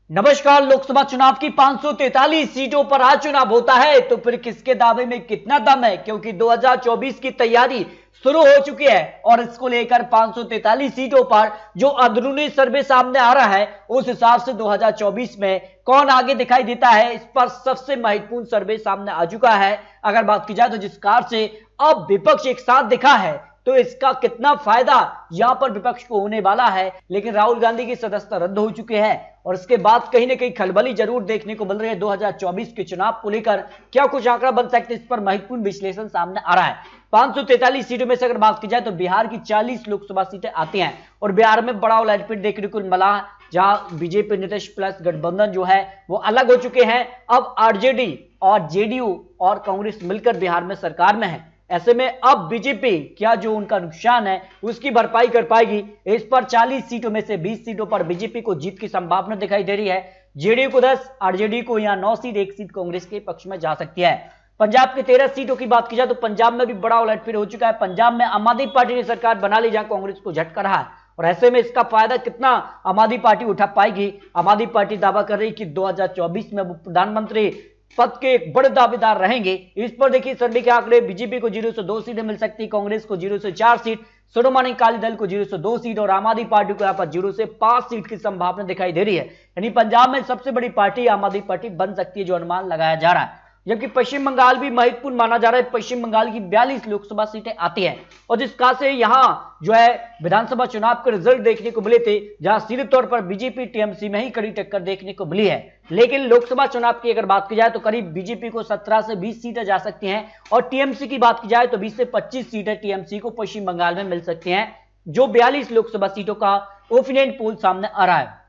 नमस्कार। लोकसभा चुनाव की 543 सीटों पर आज चुनाव होता है, तो फिर किसके दावे में कितना दम है? क्योंकि 2024 की तैयारी शुरू हो चुकी है और इसको लेकर 543 सीटों पर जो अंदरूनी सर्वे सामने आ रहा है, उस हिसाब से 2024 में कौन आगे दिखाई देता है, इस पर सबसे महत्वपूर्ण सर्वे सामने आ चुका है। अगर बात की जाए तो जिस कार से अब विपक्ष एक साथ दिखा है, तो इसका कितना फायदा यहां पर विपक्ष को होने वाला है। लेकिन राहुल गांधी की सदस्यता रद्द हो चुकी है और इसके बाद कहीं ना कहीं खलबली जरूर देखने को मिल रही है। 2024 के चुनाव को लेकर क्या कुछ आंकड़ा बन सकते हैं, इस पर महत्वपूर्ण विश्लेषण सामने आ रहा है। 543 सीटों में से अगर बात की जाए तो बिहार की 40 लोकसभा सीटें आती हैं और बिहार में बड़ा उलटफेर देखने को मिला, जहां बीजेपी नीतीश प्लस गठबंधन जो है वो अलग हो चुके हैं। अब आरजेडी और जेडीयू और कांग्रेस मिलकर बिहार में सरकार में है। ऐसे में अब बीजेपी क्या जो उनका नुकसान है उसकी भरपाई कर पाएगी? इस पर 40 सीटों में से 20 सीटों पर बीजेपी को जीत की संभावना दिखाई दे रही है। जेडीयू को 10, आरजेडी को यहां 9 सीट, 1 सीट कांग्रेस के पक्ष में जा सकती है। पंजाब के 13 सीटों की बात की जाए तो पंजाब में भी बड़ा उलटफेर हो चुका है। पंजाब में आम आदमी पार्टी ने सरकार बना ली, जहां कांग्रेस को झटका रहा है और ऐसे में इसका फायदा कितना आम आदमी पार्टी उठा पाएगी? आम आदमी पार्टी दावा कर रही कि 2024 में वो प्रधानमंत्री पद के एक बड़े दावेदार रहेंगे। इस पर देखिए सर्वे के आंकड़े, बीजेपी को 0 से 2 सीटें मिल सकती, कांग्रेस को 0 से 4 सीट, शिरोमणि अकाली दल को 0 से 2 सीट और आम आदमी पार्टी को यहां पर 0 से 5 सीट की संभावना दिखाई दे रही है। यानी पंजाब में सबसे बड़ी पार्टी आम आदमी पार्टी बन सकती है, जो अनुमान लगाया जा रहा है। जबकि पश्चिम बंगाल भी महत्वपूर्ण माना जा रहा है। पश्चिम बंगाल की 42 लोकसभा सीटें आती हैं और जिस कहा से यहां जो है विधानसभा चुनाव के रिजल्ट देखने को मिले थे, जहां सीधे तौर पर बीजेपी टीएमसी में ही कड़ी टक्कर देखने को मिली है। लेकिन लोकसभा चुनाव की अगर बात की जाए तो करीब बीजेपी को 17 से 20 सीटें जा सकती हैं और टीएमसी की बात की जाए तो 20 से 25 सीटें टीएमसी को पश्चिम बंगाल में मिल सकती हैं, जो 42 लोकसभा सीटों का ओपिनियन पोल सामने आ रहा है।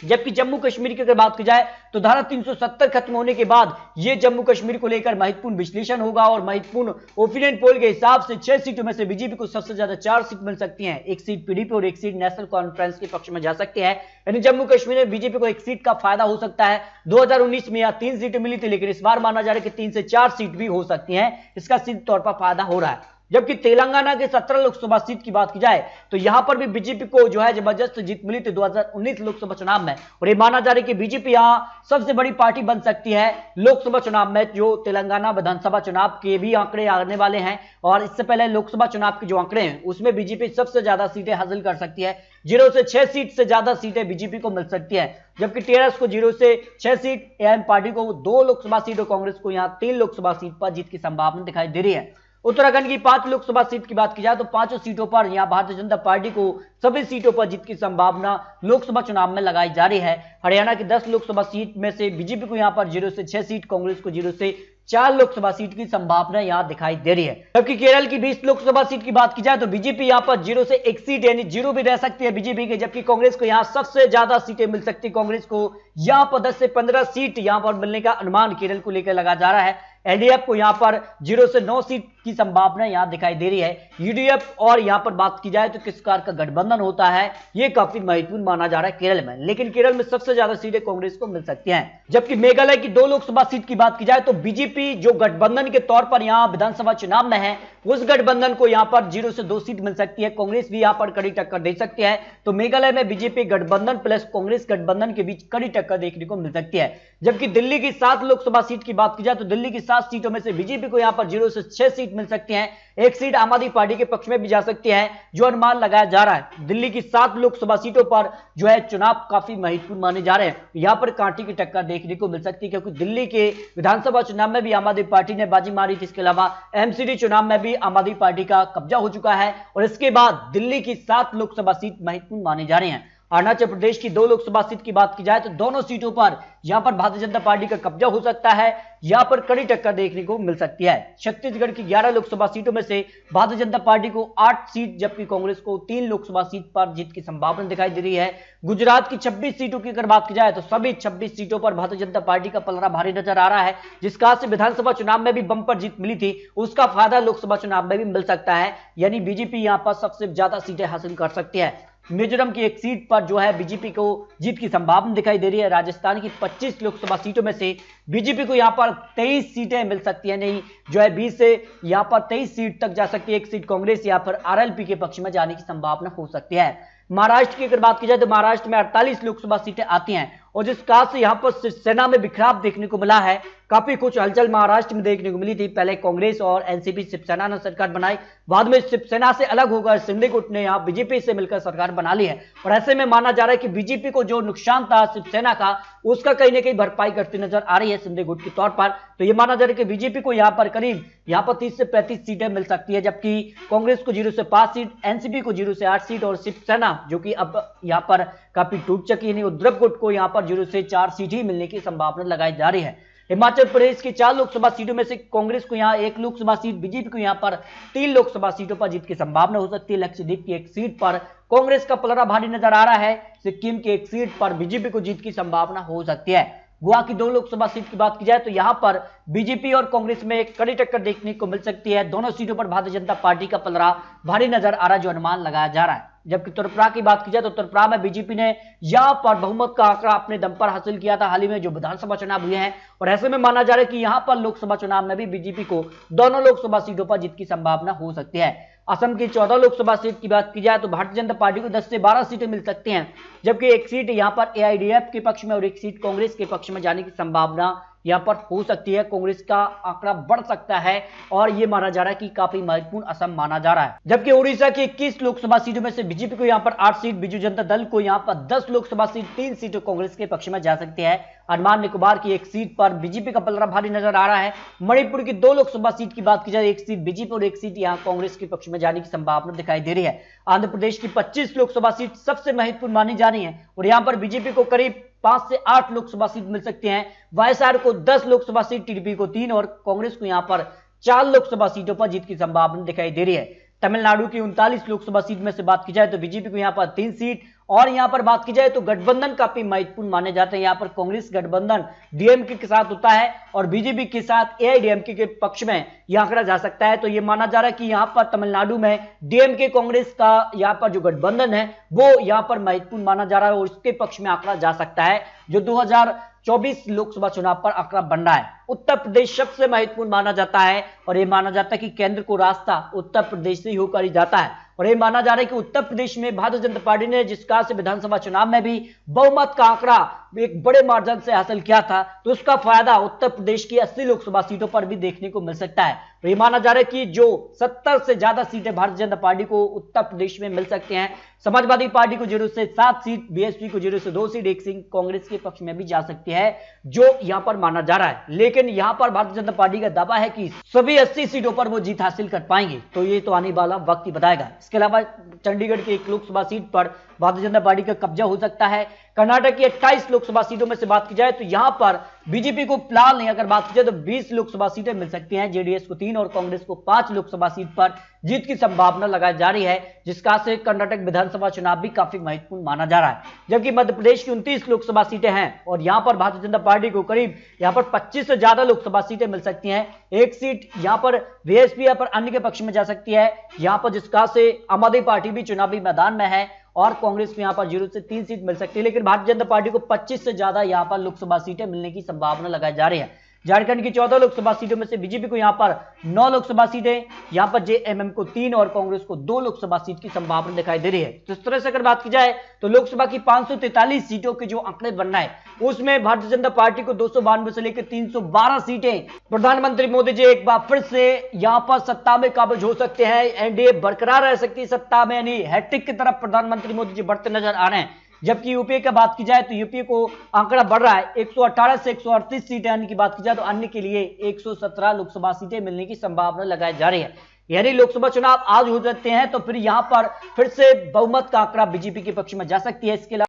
जबकि जम्मू कश्मीर की अगर बात की जाए तो धारा 370 खत्म होने के बाद यह जम्मू कश्मीर को लेकर महत्वपूर्ण विश्लेषण होगा और महत्वपूर्ण ओपिनियन पोल के हिसाब से 6 सीटों में से बीजेपी को सबसे ज्यादा 4 सीट मिल सकती हैं। 1 सीट पीडीपी और 1 सीट नेशनल कॉन्फ्रेंस के पक्ष में जा सकती है। यानी जम्मू कश्मीर में बीजेपी को 1 सीट का फायदा हो सकता है। 2019 में यहां 3 सीटें मिली थी, लेकिन इस बार माना जा रहा है कि 3 से 4 सीट भी हो सकती है। इसका सीधे तौर पर फायदा हो रहा है। जबकि तेलंगाना के 17 लोकसभा सीट की बात की जाए तो यहां पर भी बीजेपी को जो है जबरदस्त जीत मिली थी 2019 लोकसभा चुनाव में और ये माना जा रहा है कि बीजेपी यहां सबसे बड़ी पार्टी बन सकती है लोकसभा चुनाव में। जो तेलंगाना विधानसभा चुनाव के भी आंकड़े आने वाले हैं और इससे पहले लोकसभा चुनाव के जो आंकड़े हैं उसमें बीजेपी सबसे ज्यादा सीटें हासिल कर सकती है। 0 से 6 सीट से ज्यादा सीटें बीजेपी को मिल सकती है, जबकि टीआरएस को 0 से 6 सीट, एआईएम पार्टी को 2 लोकसभा सीट और कांग्रेस को यहां 3 लोकसभा सीट पर जीत की संभावना दिखाई दे रही है। उत्तराखंड की 5 लोकसभा सीट की बात की जाए तो 5 सीटों पर यहां भारतीय जनता पार्टी को सभी सीटों पर जीत की संभावना लोकसभा चुनाव में लगाई जा रही है। हरियाणा की 10 लोकसभा सीट में से बीजेपी को यहां पर 0 से 6 सीट, कांग्रेस को 0 से 4 लोकसभा सीट की संभावना यहां दिखाई दे रही है। जबकि केरल की 20 लोकसभा सीट की बात की जाए तो बीजेपी यहां पर 0 से 1 सीट यानी 0 भी रह सकती है बीजेपी के, जबकि कांग्रेस को यहां सबसे ज्यादा सीटें मिल सकती है। कांग्रेस को यहां पर 10 से 15 सीट यहां पर मिलने का अनुमान केरल को लेकर लगाया जा रहा है। एलडीएफ को यहां पर 0 से 9 सीट की संभावना यहां दिखाई दे रही है। यूडीएफ और यहां पर बात की जाए तो किस कार का गठबंधन होता है, यह काफी महत्वपूर्ण माना जा रहा है केरल में। लेकिन केरल में सबसे ज्यादा सीटें कांग्रेस को मिल सकती हैं। जबकि मेघालय की 2 लोकसभा सीट की बात की जाए तो बीजेपी जो गठबंधन के तौर पर यहां विधानसभा चुनाव में है, उस गठबंधन को यहां पर 0 से 2 सीट मिल सकती है। कांग्रेस भी यहां पर कड़ी टक्कर दे सकती है। तो मेघालय में बीजेपी गठबंधन प्लस कांग्रेस गठबंधन के बीच कड़ी टक्कर देखने को मिल सकती है। जबकि दिल्ली की 7 लोकसभा सीट की बात की जाए तो दिल्ली की 7 सीटों में से बीजेपी को यहां पर 0 से 6 सीट मिल सकती हैं। 1 सीट आम आदमी पार्टी के पक्ष में भी जा सकती है, जो अनुमान लगाया जा रहा है। दिल्ली की 7 लोकसभा सीटों पर जो है चुनाव काफी महत्वपूर्ण माने जा रहे हैं। यहां पर कांटे की टक्कर देखने को मिल सकती है, क्योंकि दिल्ली के विधानसभा चुनाव में भी आम आदमी पार्टी ने बाजी मारी थी। इसके अलावा एमसीडी चुनाव में भी आम आदमी पार्टी का कब्जा हो चुका है और इसके बाद दिल्ली की 7 लोकसभा सीट महत्वपूर्ण मानी जा रही हैं। अरुणाचल प्रदेश की 2 लोकसभा सीट की बात की जाए तो दोनों सीटों पर यहां पर भारतीय जनता पार्टी का कब्जा हो सकता है, यहां पर कड़ी टक्कर देखने को मिल सकती है। छत्तीसगढ़ की 11 लोकसभा सीटों में से भारतीय जनता पार्टी को 8 सीट, जबकि कांग्रेस को 3 लोकसभा सीट पर जीत की संभावना दिखाई दे रही है। गुजरात की 26 सीटों की अगर बात की जाए तो सभी 26 सीटों पर भारतीय जनता पार्टी का पलड़ा भारी नजर आ रहा है। जिस कहा से विधानसभा चुनाव में भी बंपर जीत मिली थी, उसका फायदा लोकसभा चुनाव में भी मिल सकता है। यानी बीजेपी यहां पर सबसे ज्यादा सीटें हासिल कर सकती है। मिजोरम की 1 सीट पर जो है बीजेपी को जीत की संभावना दिखाई दे रही है। राजस्थान की 25 लोकसभा सीटों में से बीजेपी को यहां पर 23 सीटें मिल सकती है, नहीं जो है 20 से यहां पर 23 सीट तक जा सकती है। 1 सीट कांग्रेस या फिर आरएलपी के पक्ष में जाने की संभावना हो सकती है। महाराष्ट्र की अगर बात की जाए तो महाराष्ट्र में 48 लोकसभा सीटें आती हैं और जिस कहा से यहाँ पर शिवसेना में बिखराव देखने को मिला है। काफी कुछ हलचल महाराष्ट्र में देखने को मिली थी। पहले कांग्रेस और एनसीपी शिवसेना ने सरकार बनाई, बाद में शिवसेना से अलग होकर शिंदे गुट ने यहाँ बीजेपी से मिलकर सरकार बना ली है। और ऐसे में माना जा रहा है कि बीजेपी को जो नुकसान था शिवसेना का, उसका कहीं ना कहीं भरपाई करती नजर आ रही है शिंदे गुट के तौर पर। तो ये माना जा रहा है कि बीजेपी को यहाँ पर करीब 30 से 35 सीटें मिल सकती है, जबकि कांग्रेस को 0 से 5 सीट, एनसीपी को 0 से 8 सीट और शिवसेना जो कि अब यहाँ पर काफी टूट चुकी है, उद्धव गुट को यहाँ पर 0 से 4 सीट ही मिलने की संभावना लगाई जा रही है। हिमाचल प्रदेश की 4 लोकसभा सीटों में से कांग्रेस को यहां 1 लोकसभा सीट, बीजेपी को यहां पर 3 लोकसभा सीटों पर जीत की संभावना हो सकती है। लक्षद्वीप की 1 सीट पर कांग्रेस का पलड़ा भारी नजर आ रहा है। सिक्किम की 1 सीट पर बीजेपी को जीत की संभावना हो सकती है। गोवा की 2 लोकसभा सीट की बात की जाए तो यहां पर बीजेपी और कांग्रेस में एक कड़ी टक्कर देखने को मिल सकती है। दोनों सीटों पर भारतीय जनता पार्टी का पलड़ा भारी नजर आ रहा है, जो अनुमान लगाया जा रहा है। जबकि त्रिपुरा की बात की जाए तो त्रिपुरा में बीजेपी ने यहां पर बहुमत का आंकड़ा अपने दम पर हासिल किया था हाल ही में जो विधानसभा चुनाव हुए हैं। और ऐसे में माना जा रहा है कि यहां पर लोकसभा चुनाव में भी बीजेपी को दोनों लोकसभा सीटों पर जीत की संभावना हो सकती है। असम की 14 लोकसभा सीट की बात की जाए तो भारतीय जनता पार्टी को 10 से 12 सीटें मिल सकती हैं, जबकि 1 सीट यहां पर एआईडीएफ के पक्ष में और 1 सीट कांग्रेस के पक्ष में जाने की संभावना यहां पर हो सकती है। कांग्रेस का आंकड़ा बढ़ सकता है और यह माना जा रहा है कि काफी महत्वपूर्ण असम माना जा रहा है। जबकि उड़ीसा की 21 लोकसभा सीटों में से बीजेपी को यहां पर 8 सीट, बीजू जनता दल को यहां पर 10 लोकसभा सीट, 3 सीटें कांग्रेस के पक्ष में जा सकती है। अंडमान निकोबार की 1 सीट पर बीजेपी का पलड़ा भारी नजर आ रहा है। मणिपुर की 2 लोकसभा सीट की बात की जाए, 1 सीट बीजेपी और 1 सीट यहां कांग्रेस के पक्ष में जाने की संभावना दिखाई दे रही है। आंध्र प्रदेश की 25 लोकसभा सीट सबसे महत्वपूर्ण मानी जा रही है और यहां पर बीजेपी को करीब 5 से 8 लोकसभा सीट मिल सकती हैं। वाईएसआर को 10 लोकसभा सीट, टीडीपी को 3 और कांग्रेस को यहां पर 4 लोकसभा सीटों पर जीत की संभावना दिखाई दे रही है। तमिलनाडु की 39 लोकसभा सीट में से बात की जाए तो बीजेपी को यहां पर 3 सीट और यहां पर बात की जाए तो गठबंधन काफी महत्वपूर्ण माने जाते हैं। यहां पर कांग्रेस गठबंधन डीएमके के साथ होता है और बीजेपी के साथ एआईडीएमके के पक्ष में यह आंकड़ा जा सकता है। तो यह माना जा रहा है कि यहां पर तमिलनाडु में डीएमके कांग्रेस का यहां पर जो गठबंधन है वो यहां पर महत्वपूर्ण माना जा रहा है और उसके पक्ष में आंकड़ा जा सकता है, जो 2024 लोकसभा चुनाव पर आंकड़ा बन रहा है। उत्तर प्रदेश सबसे महत्वपूर्ण माना जाता है और यह माना जाता है कि केंद्र को रास्ता उत्तर प्रदेश से ही होकर ही जाता है। और यह माना जा रहा है कि उत्तर प्रदेश में भारतीय जनता पार्टी ने जिस कहा से विधानसभा चुनाव में भी बहुमत का आंकड़ा एक बड़े मार्जिन से हासिल किया था, तो उसका फायदा उत्तर प्रदेश की 80 लोकसभा सीटों पर भी देखने को मिल सकता है। तो यह माना जा रहा है कि जो 70 से ज्यादा सीटें भारतीय जनता पार्टी को उत्तर प्रदेश में मिल सकती हैं। समाजवादी पार्टी को 0 से 7 सीट, बीएसपी को 0 से 2 सीट, 1 सीट कांग्रेस के पक्ष में भी जा सकती है, जो यहां पर माना जा रहा है। लेकिन यहां पर भारतीय जनता पार्टी का दावा है कि सभी 80 सीटों पर वो जीत हासिल कर पाएंगे, तो ये तो आने वाला वक्त ही बताएगा। इसके अलावा चंडीगढ़ की 1 लोकसभा सीट पर भारतीय जनता पार्टी का कब्जा हो सकता है। कर्नाटक की 28 लोकसभा सीटों में से बात की जाए तो यहां पर बीजेपी को फिलहाल नहीं, अगर बात की जाए तो 20 लोकसभा सीटें मिल सकती हैं। जेडीएस को 3 और कांग्रेस को 5 लोकसभा सीट पर जीत की संभावना लगाई जा रही है, जिसका से कर्नाटक विधानसभा चुनाव भी काफी महत्वपूर्ण माना जा रहा है। जबकि मध्य प्रदेश की 29 लोकसभा सीटें हैं और यहां पर भारतीय जनता पार्टी को करीब यहां पर 25 से ज्यादा लोकसभा सीटें मिल सकती हैं। 1 सीट यहां पर बीएसपी या पर अन्य के पक्ष में जा सकती है, यहां पर जिसका से आम आदमी पार्टी भी चुनावी मैदान में है और कांग्रेस को यहां पर 0 से 3 सीट मिल सकती है। लेकिन भारतीय जनता पार्टी को 25 से ज्यादा यहां पर लोकसभा सीटें मिलने की संभावना लगाई जा रही है। झारखंड की 14 लोकसभा सीटों में से बीजेपी को यहां पर 9 लोकसभा सीटें, यहां पर जेएमएम को 3 और कांग्रेस को 2 लोकसभा सीट की संभावना दिखाई दे रही है। तो इस तरह से अगर बात की जाए तो लोकसभा की 543 सीटों के जो आंकड़े बन रहा है उसमें भारतीय जनता पार्टी को 292 से लेकर 312 सीटें, प्रधानमंत्री मोदी जी एक बार फिर से यहां पर सत्ता में काबिज हो सकते हैं, एनडीए बरकरार रह सकती है सत्ता में, यानी हैट्रिक की तरफ प्रधानमंत्री मोदी जी बढ़ते नजर आ रहे हैं। जबकि यूपीए की बात की जाए तो यूपीए को आंकड़ा बढ़ रहा है, 118 से 138 सीटें अन्य की बात की जाए तो अन्य के लिए 117 लोकसभा सीटें मिलने की संभावना लगाई जा रही है। यानी लोकसभा चुनाव आज हो जाते हैं तो फिर यहां पर फिर से बहुमत का आंकड़ा बीजेपी के पक्ष में जा सकती है। इसके अलावा